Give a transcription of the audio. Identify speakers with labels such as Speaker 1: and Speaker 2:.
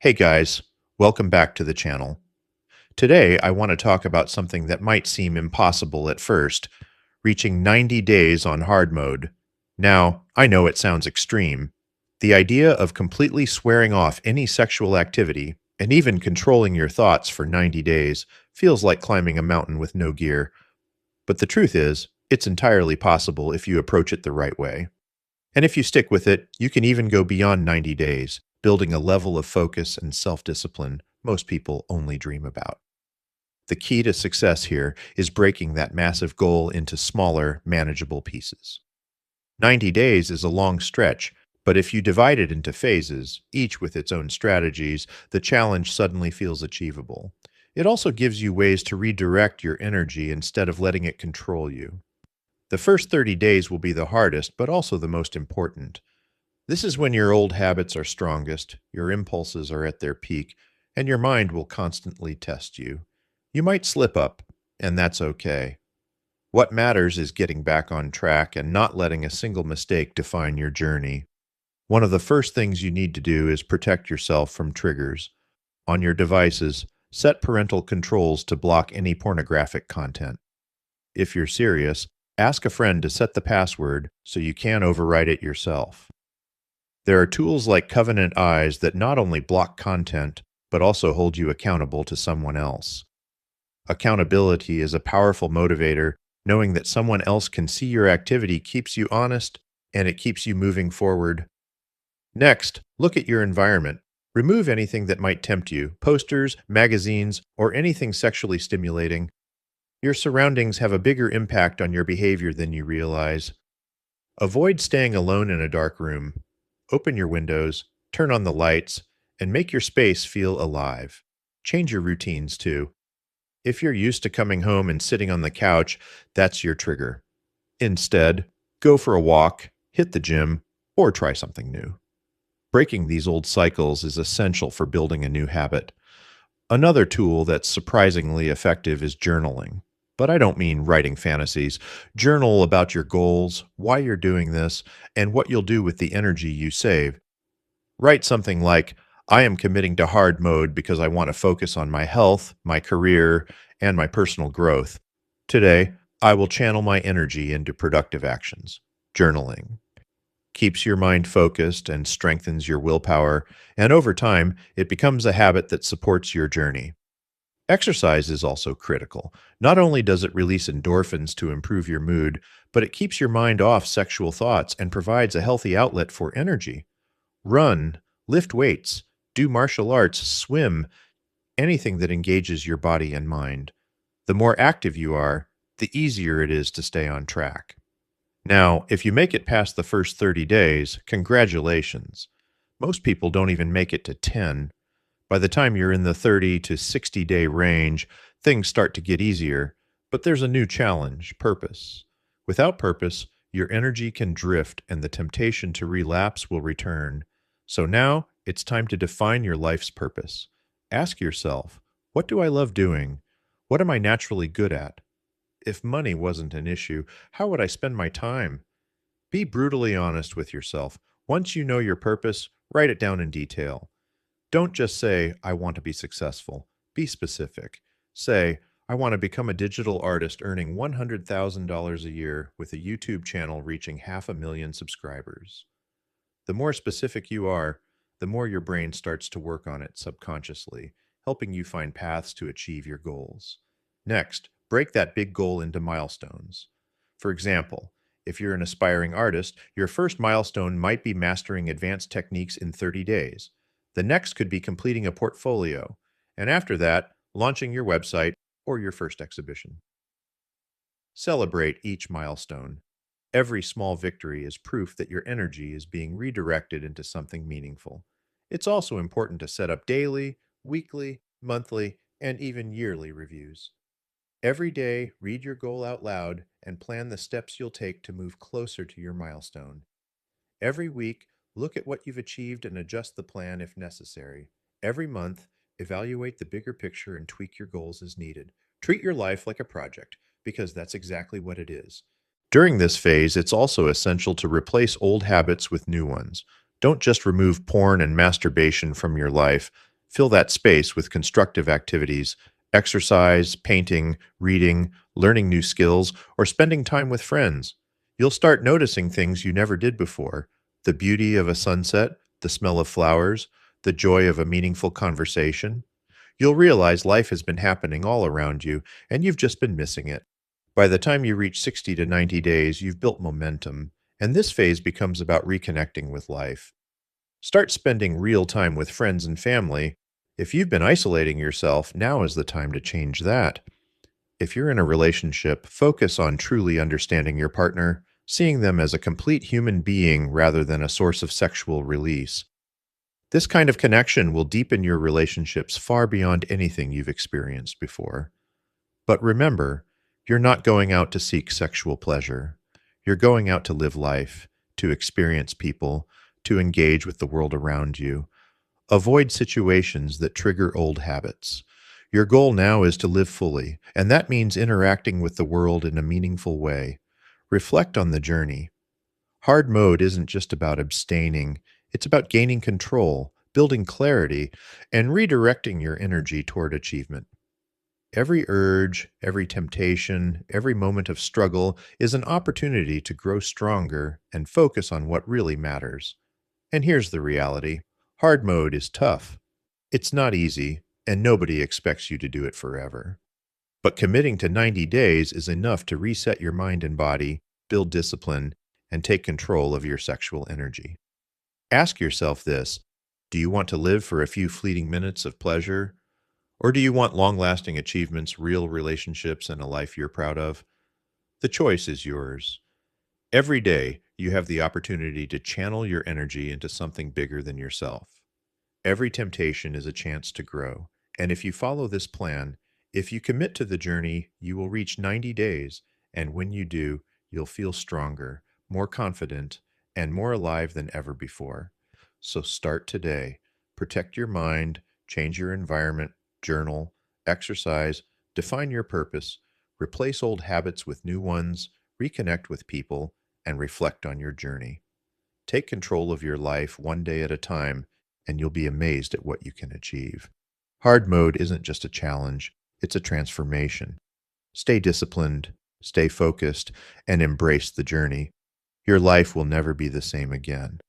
Speaker 1: Hey guys, welcome back to the channel. Today I want to talk about something that might seem impossible at first, reaching 90 days on hard mode. Now, I know it sounds extreme. The idea of completely swearing off any sexual activity, and even controlling your thoughts for 90 days, feels like climbing a mountain with no gear. But the truth is, it's entirely possible if you approach it the right way. And if you stick with it, you can even go beyond 90 days, building a level of focus and self-discipline most people only dream about. The key to success here is breaking that massive goal into smaller, manageable pieces. 90 days is a long stretch, but if you divide it into phases, each with its own strategies, the challenge suddenly feels achievable. It also gives you ways to redirect your energy instead of letting it control you. The first 30 days will be the hardest, but also the most important. This is when your old habits are strongest, your impulses are at their peak, and your mind will constantly test you. You might slip up, and that's okay. What matters is getting back on track and not letting a single mistake define your journey. One of the first things you need to do is protect yourself from triggers. On your devices, set parental controls to block any pornographic content. If you're serious, ask a friend to set the password so you can override it yourself. There are tools like Covenant Eyes that not only block content, but also hold you accountable to someone else. Accountability is a powerful motivator. Knowing that someone else can see your activity keeps you honest, and it keeps you moving forward. Next, look at your environment. Remove anything that might tempt you, posters, magazines, or anything sexually stimulating. Your surroundings have a bigger impact on your behavior than you realize. Avoid staying alone in a dark room. Open your windows, turn on the lights, and make your space feel alive. Change your routines too. If you're used to coming home and sitting on the couch, that's your trigger. Instead, go for a walk, hit the gym, or try something new. Breaking these old cycles is essential for building a new habit. Another tool that's surprisingly effective is journaling. But I don't mean writing fantasies. Journal about your goals, why you're doing this, and what you'll do with the energy you save. Write something like, I am committing to hard mode because I want to focus on my health, my career, and my personal growth. Today, I will channel my energy into productive actions. Journaling keeps your mind focused and strengthens your willpower, and over time, it becomes a habit that supports your journey. Exercise is also critical. Not only does it release endorphins to improve your mood, but it keeps your mind off sexual thoughts and provides a healthy outlet for energy. Run, lift weights, do martial arts, swim, anything that engages your body and mind. The more active you are, the easier it is to stay on track. Now, if you make it past the first 30 days, congratulations. Most people don't even make it to 10. By the time you're in the 30 to 60 day range, things start to get easier, but there's a new challenge, purpose. Without purpose, your energy can drift and the temptation to relapse will return. So now it's time to define your life's purpose. Ask yourself, what do I love doing? What am I naturally good at? If money wasn't an issue, how would I spend my time? Be brutally honest with yourself. Once you know your purpose, write it down in detail. Don't just say, I want to be successful. Be specific. Say, I want to become a digital artist earning $100,000 a year with a YouTube channel reaching 500,000 subscribers. The more specific you are, the more your brain starts to work on it subconsciously, helping you find paths to achieve your goals. Next, break that big goal into milestones. For example, if you're an aspiring artist, your first milestone might be mastering advanced techniques in 30 days. The next could be completing a portfolio, and after that, launching your website or your first exhibition. Celebrate each milestone. Every small victory is proof that your energy is being redirected into something meaningful. It's also important to set up daily, weekly, monthly, and even yearly reviews. Every day, read your goal out loud and plan the steps you'll take to move closer to your milestone. Every week, look at what you've achieved and adjust the plan if necessary. Every month, evaluate the bigger picture and tweak your goals as needed. Treat your life like a project, because that's exactly what it is. During this phase, it's also essential to replace old habits with new ones. Don't just remove porn and masturbation from your life. Fill that space with constructive activities, exercise, painting, reading, learning new skills, or spending time with friends. You'll start noticing things you never did before: the beauty of a sunset, the smell of flowers, the joy of a meaningful conversation. You'll realize life has been happening all around you, and you've just been missing it. By the time you reach 60 to 90 days, you've built momentum, and this phase becomes about reconnecting with life. Start spending real time with friends and family. If you've been isolating yourself, now is the time to change that. If you're in a relationship, focus on truly understanding your partner, seeing them as a complete human being rather than a source of sexual release. This kind of connection will deepen your relationships far beyond anything you've experienced before. But remember, you're not going out to seek sexual pleasure. You're going out to live life, to experience people, to engage with the world around you. Avoid situations that trigger old habits. Your goal now is to live fully, and that means interacting with the world in a meaningful way. Reflect on the journey. Hard mode isn't just about abstaining, it's about gaining control, building clarity, and redirecting your energy toward achievement. Every urge, every temptation, every moment of struggle is an opportunity to grow stronger and focus on what really matters. And here's the reality: hard mode is tough. It's not easy, and nobody expects you to do it forever. But committing to 90 days is enough to reset your mind and body, build discipline, and take control of your sexual energy. Ask yourself this: do you want to live for a few fleeting minutes of pleasure? Or do you want long-lasting achievements, real relationships, and a life you're proud of? The choice is yours. Every day, you have the opportunity to channel your energy into something bigger than yourself. Every temptation is a chance to grow. And if you follow this plan, if you commit to the journey, you will reach 90 days. And when you do, you'll feel stronger, more confident, and more alive than ever before. So start today. Protect your mind, change your environment, journal, exercise, define your purpose, replace old habits with new ones, reconnect with people, and reflect on your journey. Take control of your life one day at a time, and you'll be amazed at what you can achieve. Hard mode isn't just a challenge, it's a transformation. Stay disciplined, stay focused, and embrace the journey. Your life will never be the same again.